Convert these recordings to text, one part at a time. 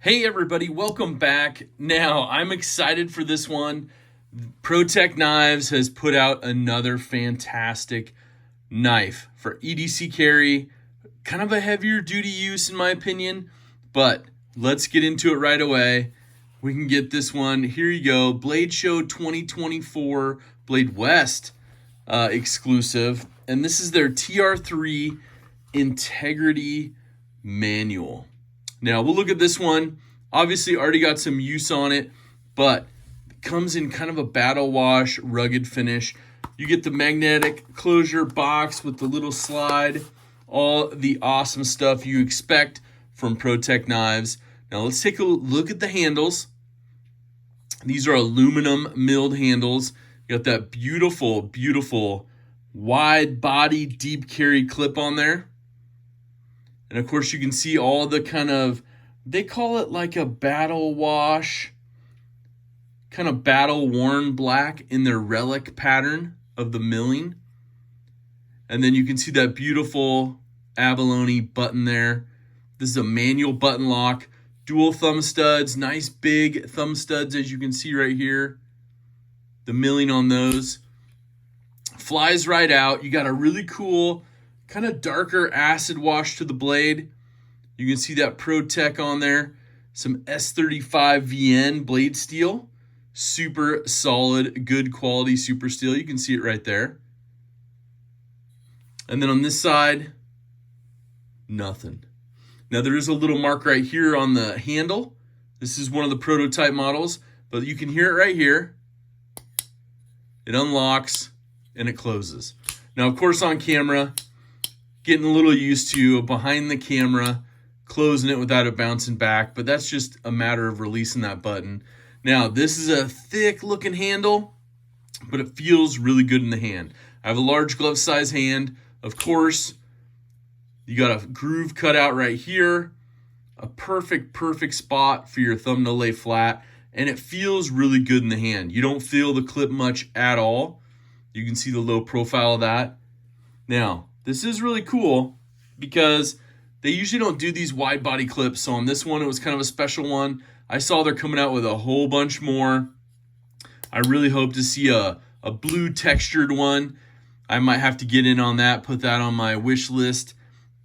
Hey everybody, welcome back. Now, I'm excited for this one. ProTech Knives has put out another fantastic knife for EDC carry. Kind of a heavier duty use in my opinion, but let's get into it right away. We can get this one. Here you go, Blade Show 2024 Blade West exclusive. And this is their TR-3 Integrity Manual. Now, we'll look at this one. Obviously, already got some use on it, but it comes in kind of a battle wash, rugged finish. You get the magnetic closure box with the little slide, all the awesome stuff you expect from ProTech knives. Now, let's take a look at the handles. These are aluminum milled handles. You got that beautiful, beautiful wide body, deep carry clip on there. And of course, you can see all the kind of, they call it like a battle wash, kind of battle worn black in their relic pattern of the milling. And then you can see that beautiful abalone button there. This is a manual button lock, dual thumb studs, nice big thumb studs as you can see right here. The milling on those flies right out. You got a really cool kind of darker acid wash to the blade. You can see that ProTech on there. Some S35 VN blade steel. Super solid, good quality super steel. You can see it right there. And then on this side, nothing. Now there is a little mark right here on the handle. This is one of the prototype models, but you can hear it right here. It unlocks and it closes. Now, of course, on camera, getting a little used to behind the camera, closing it without it bouncing back, but that's just a matter of releasing that button. Now, this is a thick looking handle, but it feels really good in the hand. I have a large glove size hand. Of course, you got a groove cut out right here, a perfect spot for your thumb to lay flat, and it feels really good in the hand. You don't feel the clip much at all. You can see the low profile of that. Now, this is really cool because they usually don't do these wide body clips. So on this one, it was kind of a special one. I saw they're coming out with a whole bunch more. I really hope to see a blue textured one. I might have to get in on that, put that on my wish list.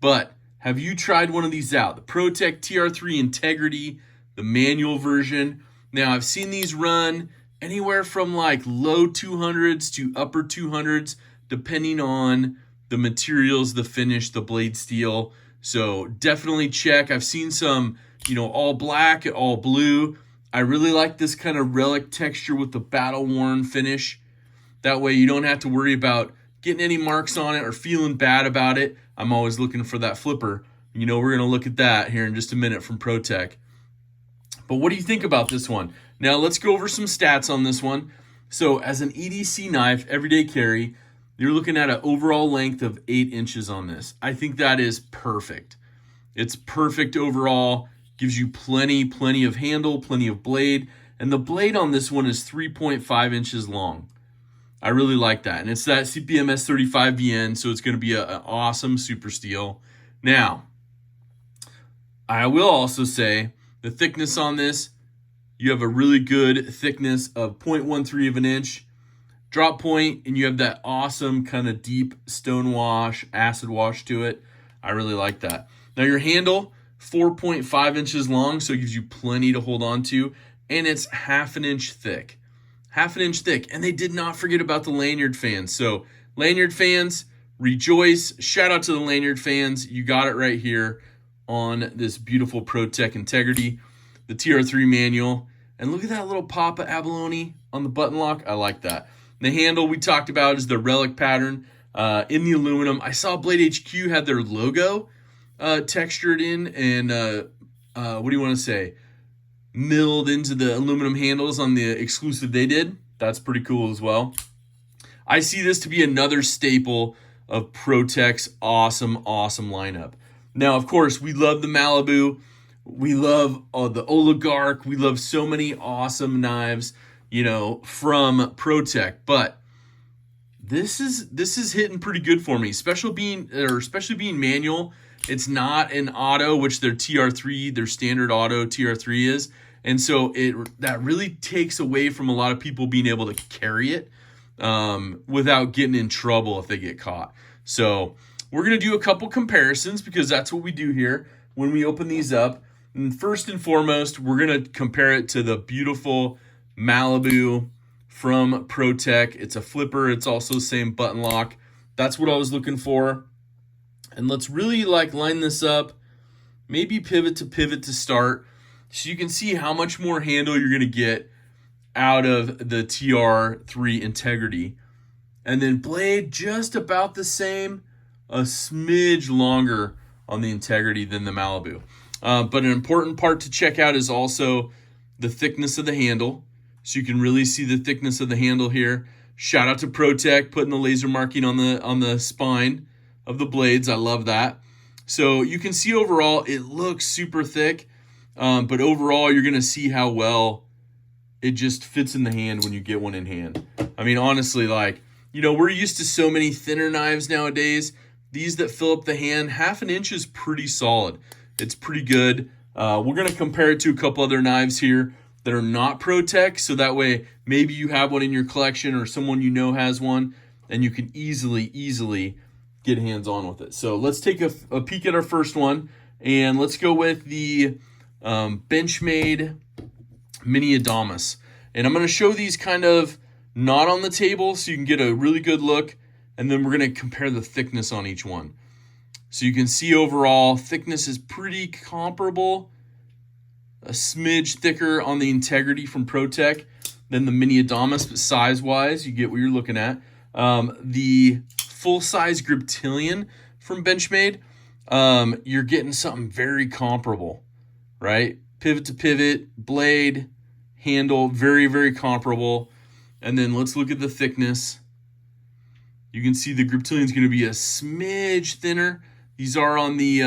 But have you tried one of these out? The ProTech TR-3 Integrity, the manual version. Now, I've seen these run anywhere from like low 200s to upper 200s, depending on the materials, the finish, the blade steel. So definitely check. I've seen some, all black, all blue. I really like this kind of relic texture with the battle worn finish. That way you don't have to worry about getting any marks on it or feeling bad about it. I'm always looking for that flipper. We're going to look at that here in just a minute from ProTech. But what do you think about this one? Now let's go over some stats on this one. So as an EDC knife, everyday carry, you're looking at an overall length of 8 inches on this. I think that is perfect. It's perfect overall. Gives you plenty of handle, plenty of blade. And the blade on this one is 3.5 inches long. I really like that. And it's that CPM S35 VN, so it's going to be an awesome super steel. Now, I will also say the thickness on this, you have a really good thickness of 0.13 of an inch. Drop point, and you have that awesome kind of deep stone wash, acid wash to it. I really like that. Now your handle, 4.5 inches long, so it gives you plenty to hold on to, and it's half an inch thick. Half an inch thick, and they did not forget about the lanyard fans. So lanyard fans, rejoice. Shout out to the lanyard fans. You got it right here on this beautiful ProTech Integrity, the TR-3 manual. And look at that little pop of abalone on the button lock. I like that. The handle we talked about is the relic pattern in the aluminum. I saw Blade HQ had their logo textured in and what do you want to say? Milled into the aluminum handles on the exclusive they did. That's pretty cool as well. I see this to be another staple of ProTech's awesome lineup. Now, of course, we love the Malibu. We love the Oligarch. We love so many awesome knives, from ProTech. But this is hitting pretty good for me, especially being manual. It's not an auto, which their TR-3, their standard auto TR-3 is. And so that really takes away from a lot of people being able to carry it without getting in trouble if they get caught. So we're going to do a couple comparisons because that's what we do here when we open these up. And first and foremost, we're going to compare it to the beautiful Malibu from ProTech. It's a flipper. It's also the same button lock. That's what I was looking for. And let's really line this up, maybe pivot to start, so you can see how much more handle you're going to get out of the TR-3 Integrity. And then blade just about the same, a smidge longer on the Integrity than the Malibu. But an important part to check out is also the thickness of the handle. So you can really see the thickness of the handle here. Shout out to ProTech putting the laser marking on the spine of the blades. I love that. So you can see overall it looks super thick, but overall you're going to see how well it just fits in the hand when you get one in hand. I mean, honestly, we're used to so many thinner knives nowadays. These that fill up the hand, 1/2 inch is pretty solid. It's pretty good. We're going to compare it to a couple other knives here that are not ProTech, so that way maybe you have one in your collection or someone you know has one, and you can easily get hands-on with it. So let's take a peek at our first one, and let's go with the Benchmade Mini Adamas. And I'm going to show these kind of not on the table so you can get a really good look, and then we're going to compare the thickness on each one. So you can see overall thickness is pretty comparable, a smidge thicker on the Integrity from ProTech than the Mini Adamas, but size-wise, you get what you're looking at. The full-size Griptilian from Benchmade, you're getting something very comparable, right? Pivot to pivot, blade, handle, very comparable. And then let's look at the thickness. You can see the Griptilian is going to be a smidge thinner. These are on the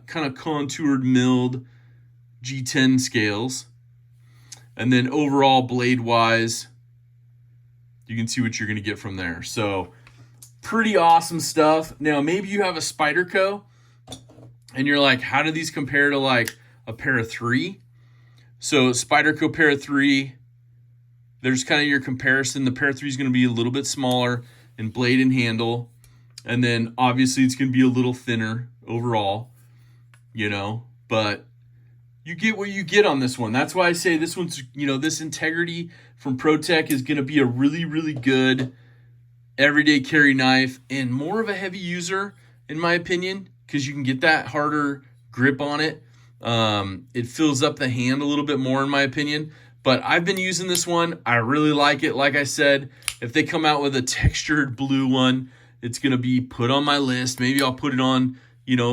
kind of contoured milled G10 scales. And then overall blade-wise, you can see what you're going to get from there. So pretty awesome stuff. Now, maybe you have a Spyderco and you're like, how do these compare to a pair of 3? So Spyderco pair of 3, there's kind of your comparison. The pair of 3 is going to be a little bit smaller in blade and handle. And then obviously it's going to be a little thinner overall, but you get what you get on this one. That's why I say this one's, this Integrity from ProTech is going to be a really good everyday carry knife and more of a heavy user, in my opinion, because you can get that harder grip on it. It fills up the hand a little bit more, in my opinion. But I've been using this one. I really like it. Like I said, if they come out with a textured blue one, it's going to be put on my list. Maybe I'll put it on,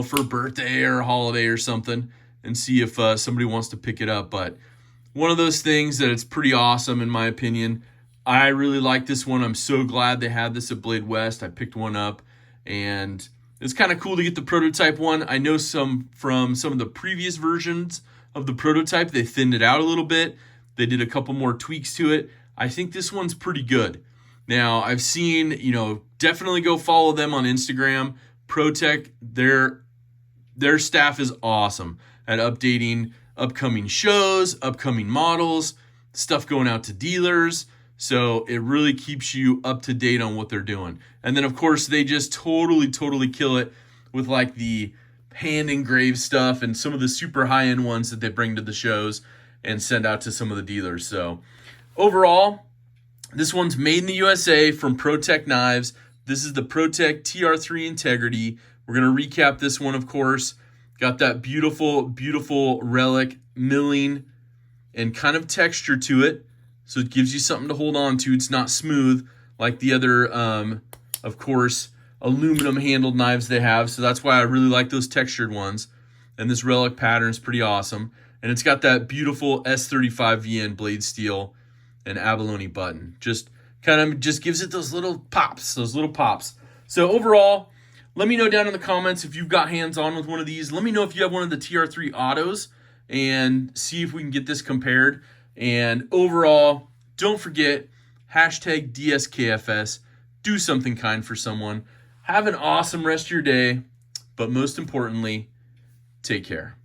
for a birthday or a holiday or something and see if somebody wants to pick it up. But one of those things that it's pretty awesome, in my opinion. I really like this one. I'm so glad they had this at Blade West. I picked one up, and it's kind of cool to get the prototype one. I know from some of the previous versions of the prototype, they thinned it out a little bit. They did a couple more tweaks to it. I think this one's pretty good. Now, I've seen, definitely go follow them on Instagram. ProTech, their staff is awesome at updating upcoming shows, upcoming models, stuff going out to dealers. So it really keeps you up to date on what they're doing. And then, of course, they just totally kill it with the hand engraved stuff and some of the super high-end ones that they bring to the shows and send out to some of the dealers. So overall, this one's made in the USA from ProTech Knives. This is the ProTech TR-3 Integrity. We're going to recap this one, of course. Got that beautiful relic milling and kind of texture to it. So it gives you something to hold on to. It's not smooth like the other, of course, aluminum handled knives they have. So that's why I really like those textured ones. And this relic pattern is pretty awesome. And it's got that beautiful S35 VN blade steel and abalone button. Just gives it those little pops. So overall, let me know down in the comments if you've got hands-on with one of these. Let me know if you have one of the TR-3 autos and see if we can get this compared. And overall, don't forget, hashtag DSKFS. Do something kind for someone. Have an awesome rest of your day. But most importantly, Take care.